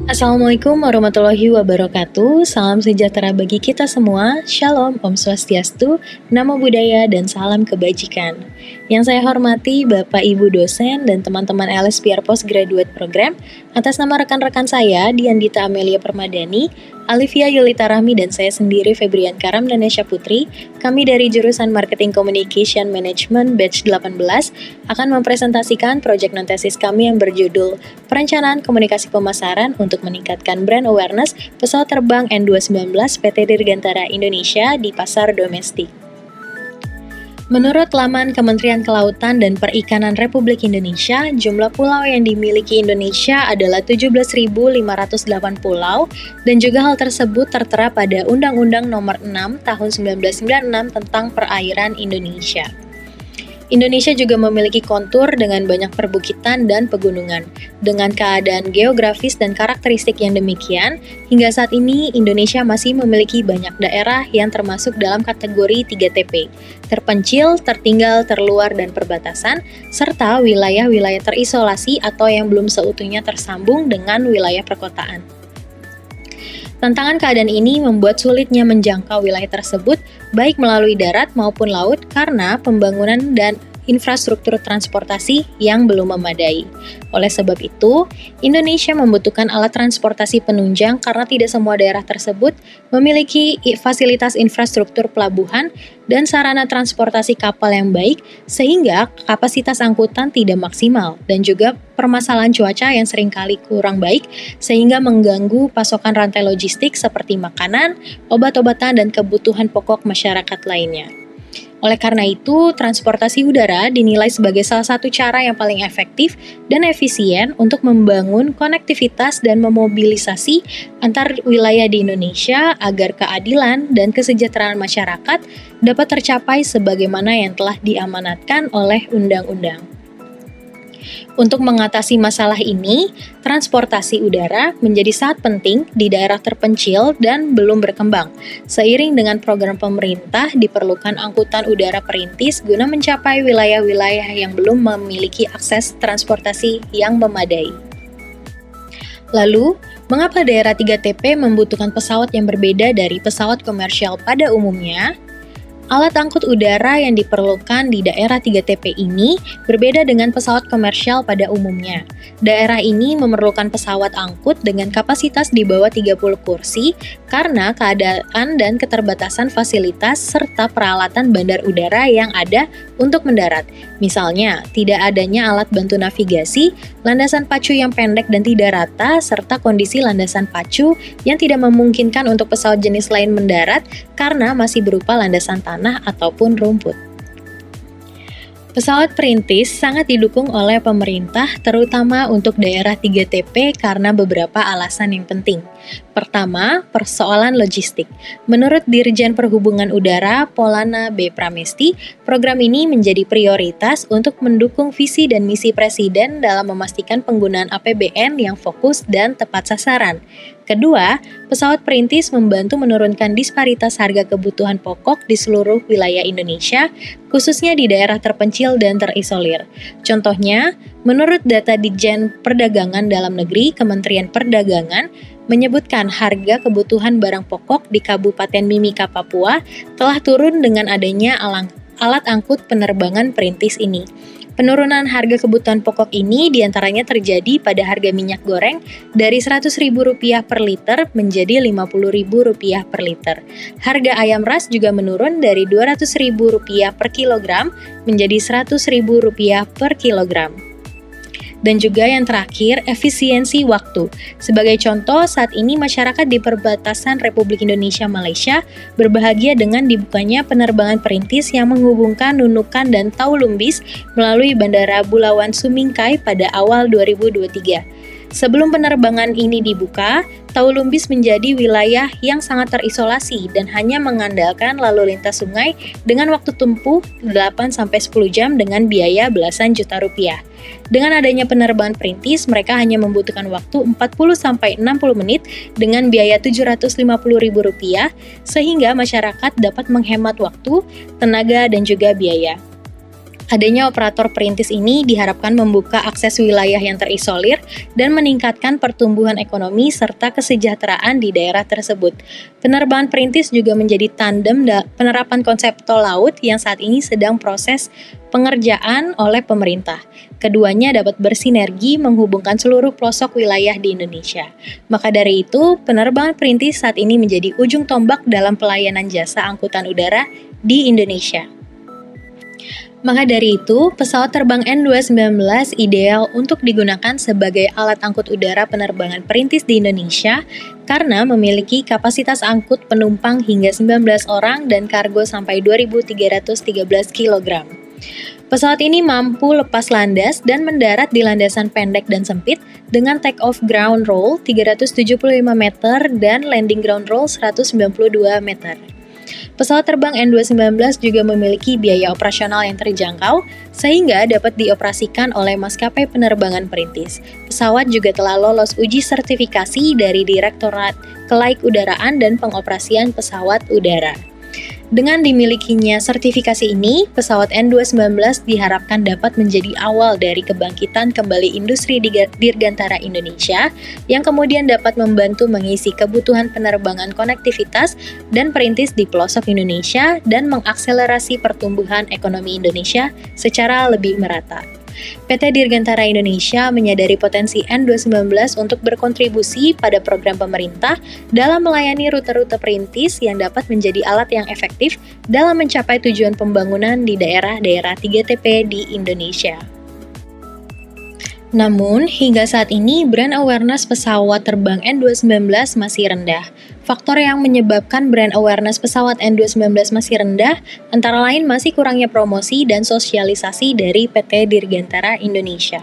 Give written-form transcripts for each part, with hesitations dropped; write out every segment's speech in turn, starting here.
Assalamualaikum warahmatullahi wabarakatuh. Salam sejahtera bagi kita semua. Shalom, Om Swastiastu, Namo Buddhaya, dan salam kebajikan. Yang saya hormati Bapak Ibu dosen dan teman-teman LSPR Postgraduate Program, atas nama rekan-rekan saya, Diandita Amelia Permadani, Alivia Yulita Rahmi, dan saya sendiri Febrian Karam dan Nesya Putri, kami dari jurusan Marketing Communication Management Batch 18 akan mempresentasikan proyek non-tesis kami yang berjudul Perencanaan Komunikasi Pemasaran untuk meningkatkan brand awareness pesawat terbang N219 PT Dirgantara Indonesia di pasar domestik. Menurut laman Kementerian Kelautan dan Perikanan Republik Indonesia, jumlah pulau yang dimiliki Indonesia adalah 17.508 pulau dan juga hal tersebut tertera pada Undang-Undang Nomor 6 Tahun 1996 tentang Perairan Indonesia. Indonesia juga memiliki kontur dengan banyak perbukitan dan pegunungan. Dengan keadaan geografis dan karakteristik yang demikian, hingga saat ini Indonesia masih memiliki banyak daerah yang termasuk dalam kategori 3TP, terpencil, tertinggal, terluar, dan perbatasan, serta wilayah-wilayah terisolasi atau yang belum seutuhnya tersambung dengan wilayah perkotaan. Tantangan keadaan ini membuat sulitnya menjangkau wilayah tersebut, baik melalui darat maupun laut, karena pembangunan dan infrastruktur transportasi yang belum memadai. Oleh sebab itu, Indonesia membutuhkan alat transportasi penunjang karena tidak semua daerah tersebut memiliki fasilitas infrastruktur pelabuhan dan sarana transportasi kapal yang baik, sehingga kapasitas angkutan tidak maksimal, dan juga permasalahan cuaca yang seringkali kurang baik, sehingga mengganggu pasokan rantai logistik seperti makanan, obat-obatan, dan kebutuhan pokok masyarakat lainnya. Oleh karena itu, transportasi udara dinilai sebagai salah satu cara yang paling efektif dan efisien untuk membangun konektivitas dan memobilisasi antar wilayah di Indonesia agar keadilan dan kesejahteraan masyarakat dapat tercapai sebagaimana yang telah diamanatkan oleh undang-undang. Untuk mengatasi masalah ini, transportasi udara menjadi sangat penting di daerah terpencil dan belum berkembang. Seiring dengan program pemerintah, diperlukan angkutan udara perintis guna mencapai wilayah-wilayah yang belum memiliki akses transportasi yang memadai. Lalu, mengapa daerah 3TP membutuhkan pesawat yang berbeda dari pesawat komersial pada umumnya? Alat angkut udara yang diperlukan di daerah 3TP ini berbeda dengan pesawat komersial pada umumnya. Daerah ini memerlukan pesawat angkut dengan kapasitas di bawah 30 kursi karena keadaan dan keterbatasan fasilitas serta peralatan bandar udara yang ada untuk mendarat. Misalnya, tidak adanya alat bantu navigasi, landasan pacu yang pendek dan tidak rata, serta kondisi landasan pacu yang tidak memungkinkan untuk pesawat jenis lain mendarat karena masih berupa landasan tanah ataupun rumput. Pesawat perintis sangat didukung oleh pemerintah, terutama untuk daerah 3TP karena beberapa alasan yang penting. Pertama, persoalan logistik. Menurut Dirjen Perhubungan Udara Polana B. Pramesti, program ini menjadi prioritas untuk mendukung visi dan misi Presiden dalam memastikan penggunaan APBN yang fokus dan tepat sasaran. Kedua, pesawat perintis membantu menurunkan disparitas harga kebutuhan pokok di seluruh wilayah Indonesia, khususnya di daerah terpencil dan terisolir. Contohnya, menurut data Ditjen Perdagangan Dalam Negeri Kementerian Perdagangan, menyebutkan harga kebutuhan barang pokok di Kabupaten Mimika, Papua telah turun dengan adanya alat angkut penerbangan perintis ini. Penurunan harga kebutuhan pokok ini diantaranya terjadi pada harga minyak goreng dari Rp100.000 per liter menjadi Rp50.000 per liter. Harga ayam ras juga menurun dari Rp200.000 per kilogram menjadi Rp100.000 per kilogram. Dan juga yang terakhir, efisiensi waktu. Sebagai contoh, saat ini masyarakat di perbatasan Republik Indonesia-Malaysia berbahagia dengan dibukanya penerbangan perintis yang menghubungkan Nunukan dan Taulumbis melalui Bandara Bulawan Sumingkai pada awal 2023. Sebelum penerbangan ini dibuka, Taulumbis menjadi wilayah yang sangat terisolasi dan hanya mengandalkan lalu lintas sungai dengan waktu tempuh 8-10 jam dengan biaya belasan juta rupiah. Dengan adanya penerbangan perintis, mereka hanya membutuhkan waktu 40-60 menit dengan biaya Rp750.000, sehingga masyarakat dapat menghemat waktu, tenaga, dan juga biaya. Adanya operator perintis ini diharapkan membuka akses wilayah yang terisolir dan meningkatkan pertumbuhan ekonomi serta kesejahteraan di daerah tersebut. Penerbangan perintis juga menjadi tandem penerapan konsep tol laut yang saat ini sedang proses pengerjaan oleh pemerintah. Keduanya dapat bersinergi menghubungkan seluruh pelosok wilayah di Indonesia. Maka dari itu, penerbangan perintis saat ini menjadi ujung tombak dalam pelayanan jasa angkutan udara di Indonesia. Maka dari itu, pesawat terbang N219 ideal untuk digunakan sebagai alat angkut udara penerbangan perintis di Indonesia karena memiliki kapasitas angkut penumpang hingga 19 orang dan kargo sampai 2.313 kg. Pesawat ini mampu lepas landas dan mendarat di landasan pendek dan sempit dengan take off ground roll 375 meter dan landing ground roll 192 meter. Pesawat terbang N219 juga memiliki biaya operasional yang terjangkau, sehingga dapat dioperasikan oleh maskapai penerbangan perintis. Pesawat juga telah lolos uji sertifikasi dari Direktorat Kelaikudaraan dan Pengoperasian Pesawat Udara. Dengan dimilikinya sertifikasi ini, pesawat N219 diharapkan dapat menjadi awal dari kebangkitan kembali industri dirgantara Indonesia yang kemudian dapat membantu mengisi kebutuhan penerbangan konektivitas dan perintis di pelosok Indonesia dan mengakselerasi pertumbuhan ekonomi Indonesia secara lebih merata. PT Dirgantara Indonesia menyadari potensi N219 untuk berkontribusi pada program pemerintah dalam melayani rute-rute perintis yang dapat menjadi alat yang efektif dalam mencapai tujuan pembangunan di daerah-daerah 3TP di Indonesia. Namun, hingga saat ini brand awareness pesawat terbang N219 masih rendah. Faktor yang menyebabkan brand awareness pesawat N219 masih rendah antara lain masih kurangnya promosi dan sosialisasi dari PT Dirgantara Indonesia.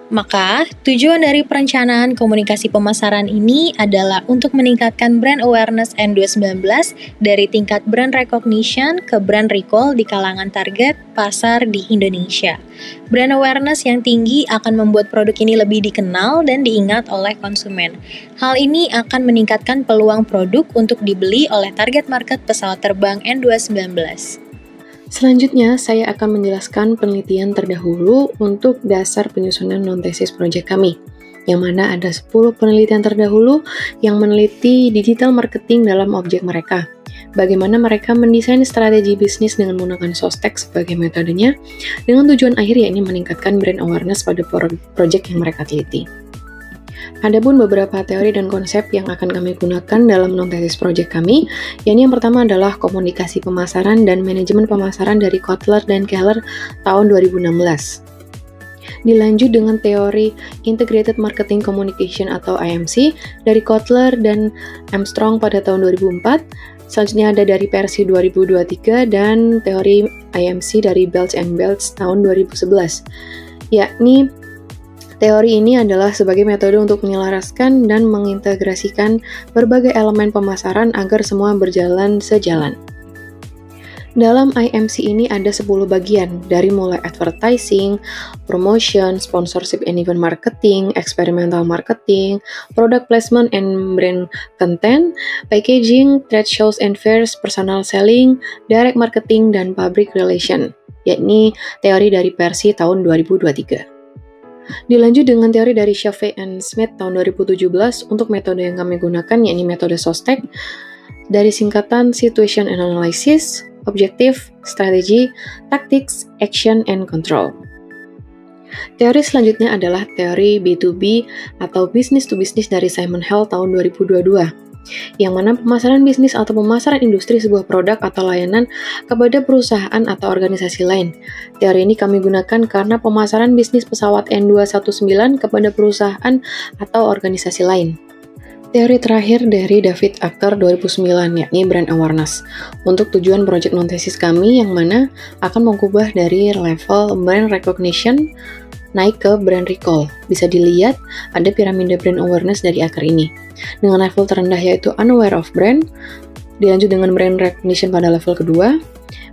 Maka, tujuan dari perencanaan komunikasi pemasaran ini adalah untuk meningkatkan brand awareness N219 dari tingkat brand recognition ke brand recall di kalangan target pasar di Indonesia. Brand awareness yang tinggi akan membuat produk ini lebih dikenal dan diingat oleh konsumen. Hal ini akan meningkatkan peluang produk untuk dibeli oleh target market pesawat terbang N219. Selanjutnya, saya akan menjelaskan penelitian terdahulu untuk dasar penyusunan non-tesis proyek kami, yang mana ada 10 penelitian terdahulu yang meneliti digital marketing dalam objek mereka. Bagaimana mereka mendesain strategi bisnis dengan menggunakan Sostek sebagai metodenya, dengan tujuan akhir yakni meningkatkan brand awareness pada proyek yang mereka teliti. Adapun beberapa teori dan konsep yang akan kami gunakan dalam non-tesis project kami, yakni yang pertama adalah komunikasi pemasaran dan manajemen pemasaran dari Kotler dan Keller tahun 2016. Dilanjut dengan teori Integrated Marketing Communication atau IMC dari Kotler dan Armstrong pada tahun 2004. Selanjutnya ada dari Percy 2023 dan teori IMC dari Belch and Belch tahun 2011. Yakni teori ini adalah sebagai metode untuk menyelaraskan dan mengintegrasikan berbagai elemen pemasaran agar semua berjalan sejalan. Dalam IMC ini ada 10 bagian, dari mulai advertising, promotion, sponsorship and event marketing, experimental marketing, product placement and brand content, packaging, trade shows and fairs, personal selling, direct marketing, dan public relation, yakni teori dari Percy tahun 2023. Dilanjut dengan teori dari Chavez and Smith tahun 2017 untuk metode yang kami gunakan yakni metode Sostek dari singkatan Situation and Analysis, Objective, Strategy, Tactics, Action, and Control. Teori selanjutnya adalah teori B2B atau Business to Business dari Simon Hell tahun 2022. Yang mana pemasaran bisnis atau pemasaran industri sebuah produk atau layanan kepada perusahaan atau organisasi lain. Teori ini kami gunakan karena pemasaran bisnis pesawat N219 kepada perusahaan atau organisasi lain. Teori terakhir dari David Acker 2009 yakni brand awareness untuk tujuan project non-tesis kami yang mana akan mengubah dari level brand recognition naik ke brand recall. Bisa dilihat ada piramida brand awareness dari Acker ini. Dengan level terendah yaitu unaware of brand, dilanjut dengan brand recognition pada level kedua,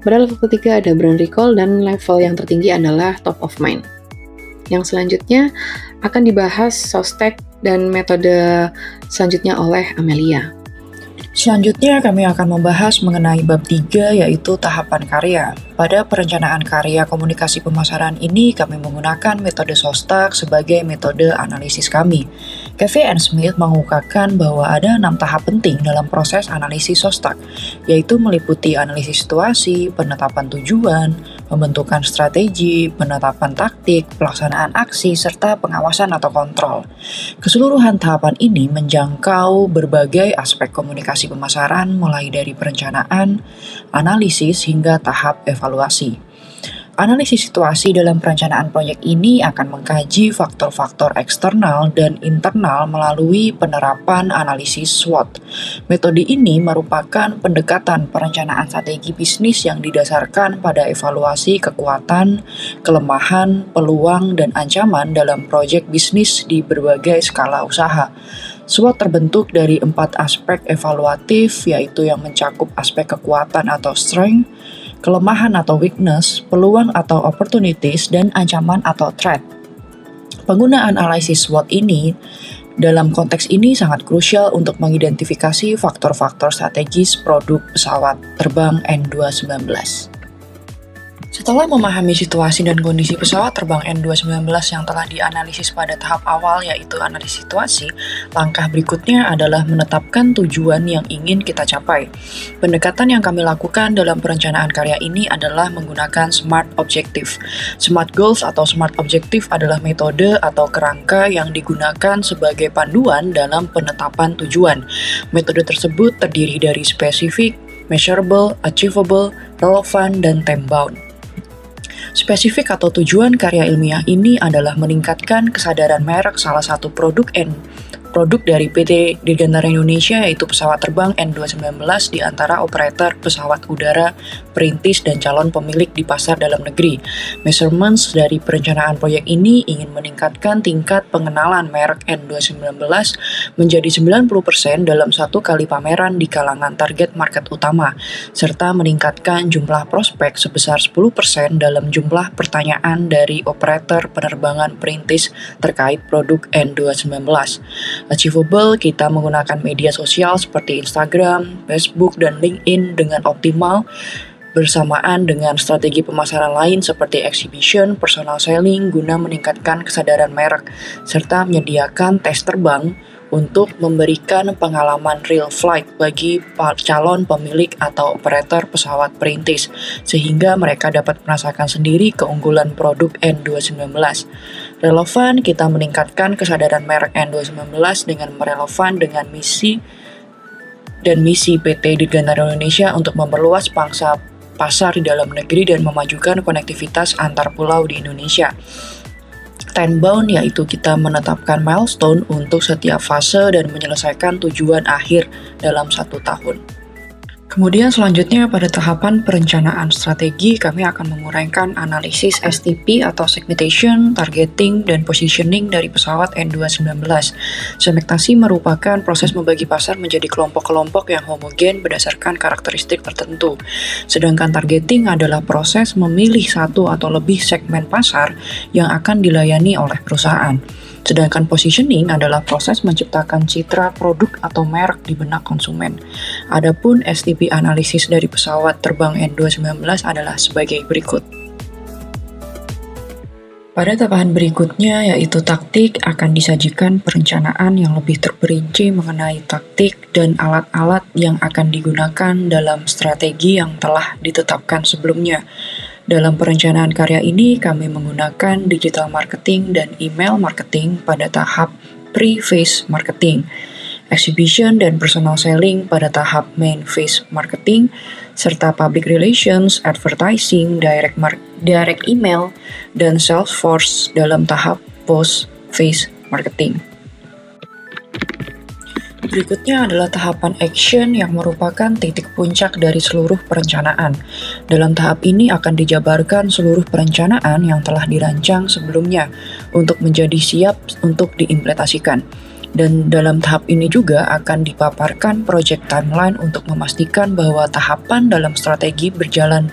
pada level ketiga ada brand recall, dan level yang tertinggi adalah top of mind. Yang selanjutnya akan dibahas Sostek dan metode selanjutnya oleh Amelia. Selanjutnya kami akan membahas mengenai bab 3 yaitu tahapan karya. Pada perencanaan karya komunikasi pemasaran ini kami menggunakan metode SOSTAK sebagai metode analisis kami. Cave and Smith mengungkapkan bahwa ada 6 tahap penting dalam proses analisis SOSTAK, yaitu meliputi analisis situasi, penetapan tujuan, pembentukan strategi, penetapan taktik, pelaksanaan aksi, serta pengawasan atau kontrol. Keseluruhan tahapan ini menjangkau berbagai aspek komunikasi pemasaran mulai dari perencanaan, analisis, hingga tahap evaluasi. Analisis situasi dalam perencanaan proyek ini akan mengkaji faktor-faktor eksternal dan internal melalui penerapan analisis SWOT. Metode ini merupakan pendekatan perencanaan strategi bisnis yang didasarkan pada evaluasi kekuatan, kelemahan, peluang, dan ancaman dalam proyek bisnis di berbagai skala usaha. SWOT terbentuk dari 4 aspek evaluatif, yaitu yang mencakup aspek kekuatan atau strength, kelemahan atau weakness, peluang atau opportunities, dan ancaman atau threat. Penggunaan analisis SWOT ini dalam konteks ini sangat krusial untuk mengidentifikasi faktor-faktor strategis produk pesawat terbang N219. Setelah memahami situasi dan kondisi pesawat terbang N219 yang telah dianalisis pada tahap awal yaitu analisis situasi, langkah berikutnya adalah menetapkan tujuan yang ingin kita capai. Pendekatan yang kami lakukan dalam perencanaan karya ini adalah menggunakan SMART Objective. SMART Goals atau SMART Objective adalah metode atau kerangka yang digunakan sebagai panduan dalam penetapan tujuan. Metode tersebut terdiri dari spesifik, measurable, achievable, relevant, dan time-bound. Spesifik atau tujuan karya ilmiah ini adalah meningkatkan kesadaran merek salah satu produk dari PT Dirgantara Indonesia yaitu pesawat terbang N219 di antara operator pesawat udara, perintis, dan calon pemilik di pasar dalam negeri. Measurements dari perencanaan proyek ini ingin meningkatkan tingkat pengenalan merek N219 menjadi 90% dalam satu kali pameran di kalangan target market utama, serta meningkatkan jumlah prospek sebesar 10% dalam jumlah pertanyaan dari operator penerbangan perintis terkait produk N219. Achievable, kita menggunakan media sosial seperti Instagram, Facebook, dan LinkedIn dengan optimal bersamaan dengan strategi pemasaran lain seperti exhibition, personal selling guna meningkatkan kesadaran merek, serta menyediakan tes terbang untuk memberikan pengalaman real flight bagi calon pemilik atau operator pesawat perintis, sehingga mereka dapat merasakan sendiri keunggulan produk N219. Relevan, kita meningkatkan kesadaran merek N219 dengan merelevan dengan misi PT Dirgantara Indonesia untuk memperluas pangsa pasar di dalam negeri dan memajukan konektivitas antar pulau di Indonesia. Time-bound yaitu kita menetapkan milestone untuk setiap fase dan menyelesaikan tujuan akhir dalam 1 tahun. Kemudian selanjutnya pada tahapan perencanaan strategi kami akan menguraikan analisis STP atau segmentation, targeting, dan positioning dari pesawat N219. Segmentasi merupakan proses membagi pasar menjadi kelompok-kelompok yang homogen berdasarkan karakteristik tertentu. Sedangkan targeting adalah proses memilih satu atau lebih segmen pasar yang akan dilayani oleh perusahaan. Sedangkan positioning adalah proses menciptakan citra produk atau merek di benak konsumen. Adapun STP analisis dari pesawat terbang N219 adalah sebagai berikut. Pada tahapan berikutnya yaitu taktik akan disajikan perencanaan yang lebih terperinci mengenai taktik dan alat-alat yang akan digunakan dalam strategi yang telah ditetapkan sebelumnya. Dalam perencanaan karya ini, kami menggunakan digital marketing dan email marketing pada tahap pre-phase marketing, exhibition dan personal selling pada tahap main phase marketing, serta public relations, advertising, direct email, dan Salesforce dalam tahap post-phase marketing. Berikutnya adalah tahapan action yang merupakan titik puncak dari seluruh perencanaan. Dalam tahap ini akan dijabarkan seluruh perencanaan yang telah dirancang sebelumnya untuk menjadi siap untuk diimplementasikan. Dan dalam tahap ini juga akan dipaparkan project timeline untuk memastikan bahwa tahapan dalam strategi berjalan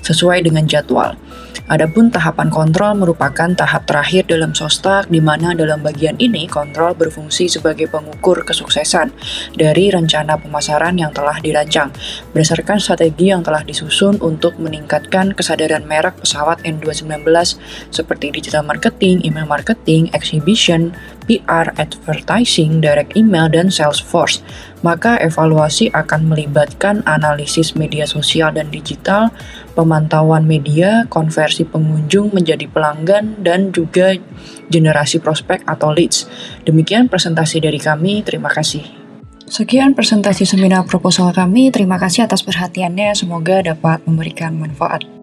sesuai dengan jadwal. Adapun tahapan kontrol merupakan tahap terakhir dalam Sostak, di mana dalam bagian ini kontrol berfungsi sebagai pengukur kesuksesan dari rencana pemasaran yang telah dirancang berdasarkan strategi yang telah disusun untuk meningkatkan kesadaran merek pesawat N219 seperti digital marketing, email marketing, exhibition, PR, advertising, direct email, dan Salesforce. Maka evaluasi akan melibatkan analisis media sosial dan digital, pemantauan media, konversi pengunjung menjadi pelanggan, dan juga generasi prospek atau leads. Demikian presentasi dari kami, terima kasih. Sekian presentasi seminar proposal kami, terima kasih atas perhatiannya, semoga dapat memberikan manfaat.